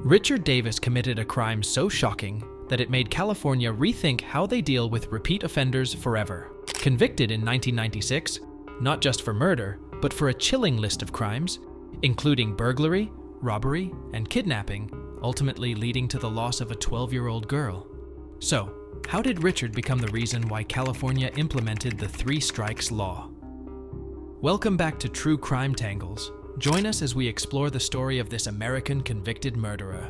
Richard Davis committed a crime so shocking that it made California rethink how they deal with repeat offenders forever. Convicted in 1996, not just for murder, but for a chilling list of crimes, including burglary, robbery, and kidnapping, ultimately leading to the loss of a 12-year-old girl. So, how did Richard become the reason why California implemented the 3 strikes law? Welcome back to True Crime Tangles. Join us as we explore the story of this American convicted murderer.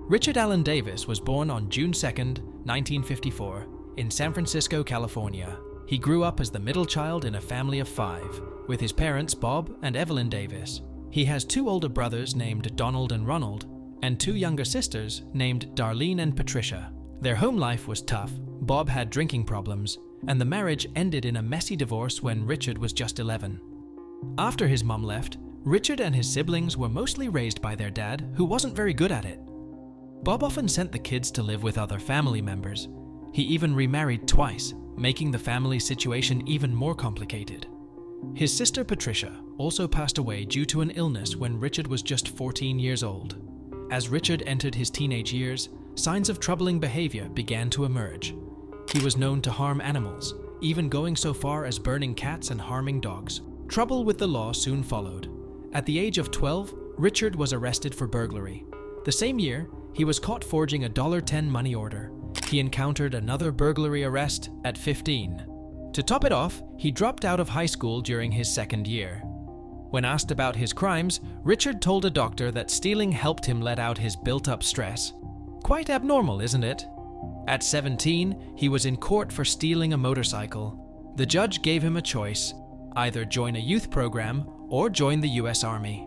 Richard Allen Davis was born on June 2, 1954, in San Francisco, California. He grew up as the middle child in a family of 5, with his parents Bob and Evelyn Davis. He has 2 older brothers named Donald and Ronald, and 2 younger sisters named Darlene and Patricia. Their home life was tough. Bob had drinking problems, and the marriage ended in a messy divorce when Richard was just 11. After his mom left, Richard and his siblings were mostly raised by their dad, who wasn't very good at it. Bob often sent the kids to live with other family members. He even remarried twice, making the family situation even more complicated. His sister Patricia also passed away due to an illness when Richard was just 14 years old. As Richard entered his teenage years, signs of troubling behavior began to emerge. He was known to harm animals, even going so far as burning cats and harming dogs. Trouble with the law soon followed. At the age of 12, Richard was arrested for burglary. The same year, he was caught forging a $10 money order. He encountered another burglary arrest at 15. To top it off, he dropped out of high school during his second year. When asked about his crimes, Richard told a doctor that stealing helped him let out his built-up stress. Quite abnormal, isn't it? At 17, he was in court for stealing a motorcycle. The judge gave him a choice: either join a youth program or join the US Army.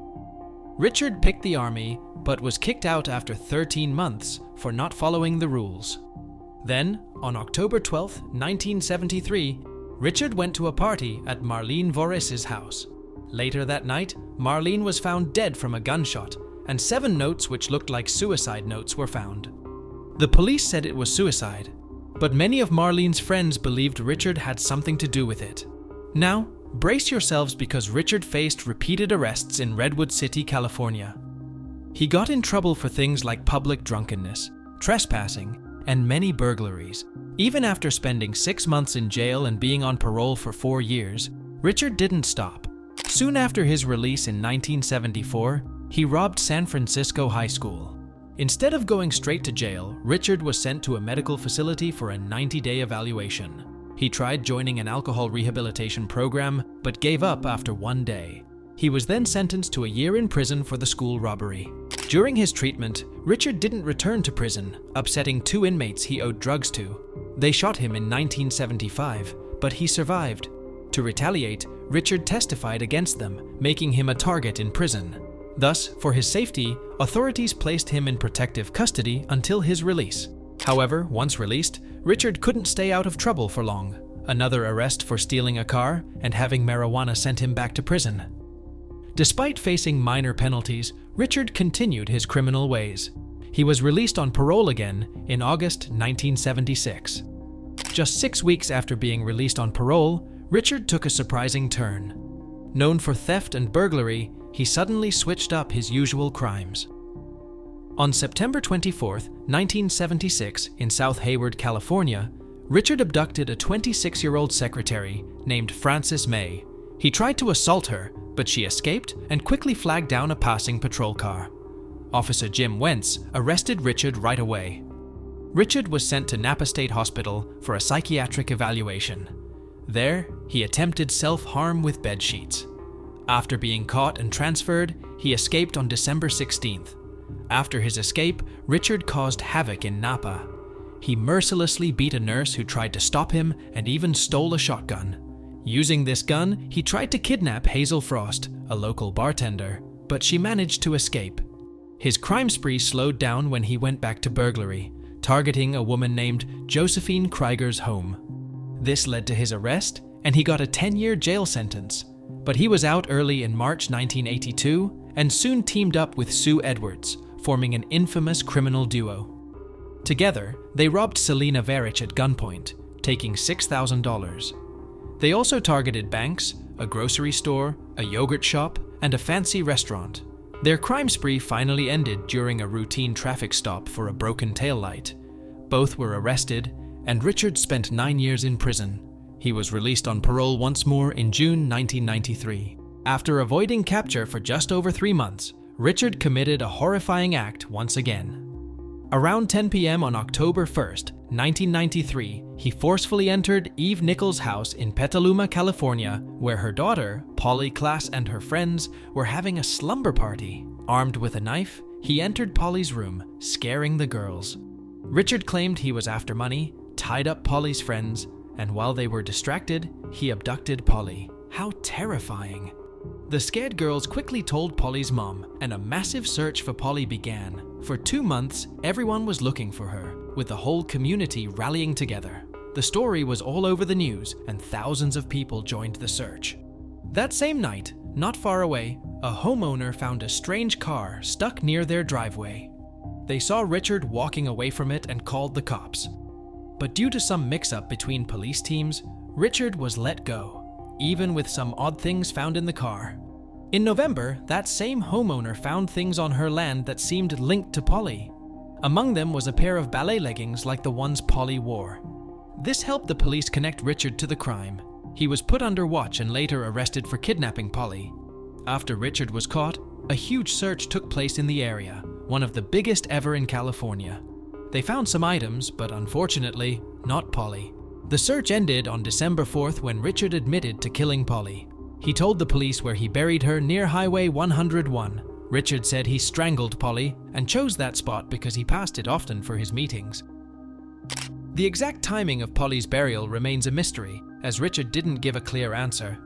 Richard picked the Army, but was kicked out after 13 months for not following the rules. Then, on October 12, 1973, Richard went to a party at Marlene Voris's house. Later that night, Marlene was found dead from a gunshot, and 7 notes which looked like suicide notes were found. The police said it was suicide, but many of Marlene's friends believed Richard had something to do with it. Now, brace yourselves because Richard faced repeated arrests in Redwood City, California. He got in trouble for things like public drunkenness, trespassing, and many burglaries. Even after spending 6 months in jail and being on parole for 4 years, Richard didn't stop. Soon after his release in 1974, he robbed San Francisco High School. Instead of going straight to jail, Richard was sent to a medical facility for a 90-day evaluation. He tried joining an alcohol rehabilitation program, but gave up after 1 day. He was then sentenced to a year in prison for the school robbery. During his treatment, Richard didn't return to prison, upsetting 2 inmates he owed drugs to. They shot him in 1975, but he survived. To retaliate, Richard testified against them, making him a target in prison. Thus, for his safety, authorities placed him in protective custody until his release. However, once released, Richard couldn't stay out of trouble for long. Another arrest for stealing a car and having marijuana sent him back to prison. Despite facing minor penalties, Richard continued his criminal ways. He was released on parole again in August 1976. Just 6 weeks after being released on parole, Richard took a surprising turn. Known for theft and burglary, he suddenly switched up his usual crimes. On September 24, 1976, in South Hayward, California, Richard abducted a 26-year-old secretary named Frances May. He tried to assault her, but she escaped and quickly flagged down a passing patrol car. Officer Jim Wentz arrested Richard right away. Richard was sent to Napa State Hospital for a psychiatric evaluation. There, he attempted self-harm with bed sheets. After being caught and transferred, he escaped on December 16th. After his escape, Richard caused havoc in Napa. He mercilessly beat a nurse who tried to stop him and even stole a shotgun. Using this gun, he tried to kidnap Hazel Frost, a local bartender, but she managed to escape. His crime spree slowed down when he went back to burglary, targeting a woman named Josephine Krieger's home. This led to his arrest, and he got a 10-year jail sentence. But he was out early in March 1982 and soon teamed up with Sue Edwards, forming an infamous criminal duo. Together, they robbed Selena Verich at gunpoint, taking $6,000. They also targeted banks, a grocery store, a yogurt shop, and a fancy restaurant. Their crime spree finally ended during a routine traffic stop for a broken taillight. Both were arrested, and Richard spent 9 years in prison. He was released on parole once more in June 1993. After avoiding capture for just over 3 months, Richard committed a horrifying act once again. Around 10 p.m. on October 1st, 1993, he forcefully entered Eve Nichols' house in Petaluma, California, where her daughter, Polly Klaas, and her friends were having a slumber party. Armed with a knife, he entered Polly's room, scaring the girls. Richard claimed he was after money, tied up Polly's friends, and while they were distracted, he abducted Polly. How terrifying! The scared girls quickly told Polly's mom, and a massive search for Polly began. For 2 months, everyone was looking for her, with the whole community rallying together. The story was all over the news, and thousands of people joined the search. That same night, not far away, a homeowner found a strange car stuck near their driveway. They saw Richard walking away from it and called the cops. But due to some mix-up between police teams, Richard was let go, even with some odd things found in the car. In November, that same homeowner found things on her land that seemed linked to Polly. Among them was a pair of ballet leggings like the ones Polly wore. This helped the police connect Richard to the crime. He was put under watch and later arrested for kidnapping Polly. After Richard was caught, a huge search took place in the area, one of the biggest ever in California. They found some items, but unfortunately, not Polly. The search ended on December 4th when Richard admitted to killing Polly. He told the police where he buried her near Highway 101. Richard said he strangled Polly and chose that spot because he passed it often for his meetings. The exact timing of Polly's burial remains a mystery, as Richard didn't give a clear answer.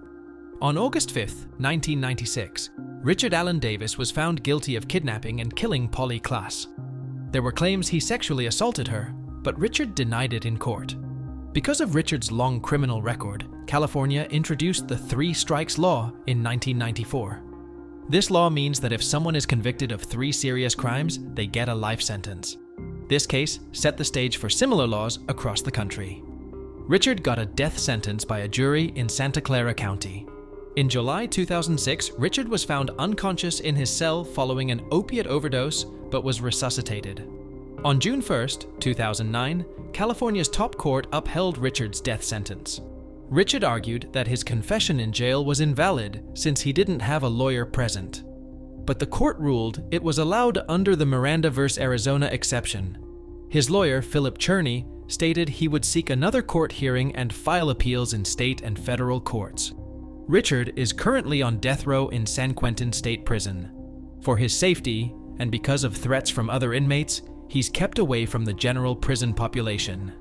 On August 5th, 1996, Richard Allen Davis was found guilty of kidnapping and killing Polly Klaas. There were claims he sexually assaulted her, but Richard denied it in court. Because of Richard's long criminal record, California introduced the 3 strikes law in 1994. This law means that if someone is convicted of 3 serious crimes, they get a life sentence. This case set the stage for similar laws across the country. Richard got a death sentence by a jury in Santa Clara County. In July 2006, Richard was found unconscious in his cell following an opiate overdose, but was resuscitated. On June 1st, 2009, California's top court upheld Richard's death sentence. Richard argued that his confession in jail was invalid since he didn't have a lawyer present. But the court ruled it was allowed under the Miranda v. Arizona exception. His lawyer, Philip Cherney, stated he would seek another court hearing and file appeals in state and federal courts. Richard is currently on death row in San Quentin State Prison. For his safety, and because of threats from other inmates, he's kept away from the general prison population.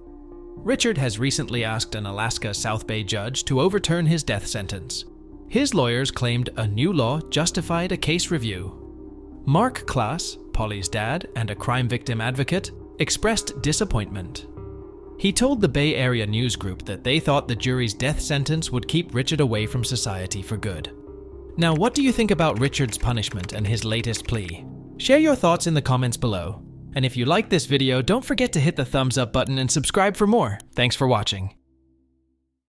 Richard has recently asked an Alaska South Bay judge to overturn his death sentence. His lawyers claimed a new law justified a case review. Mark Klaas, Polly's dad and a crime victim advocate, expressed disappointment. He told the Bay Area News Group that they thought the jury's death sentence would keep Richard away from society for good. Now, what do you think about Richard's punishment and his latest plea? Share your thoughts in the comments below. And if you liked this video, don't forget to hit the thumbs up button and subscribe for more. Thanks for watching.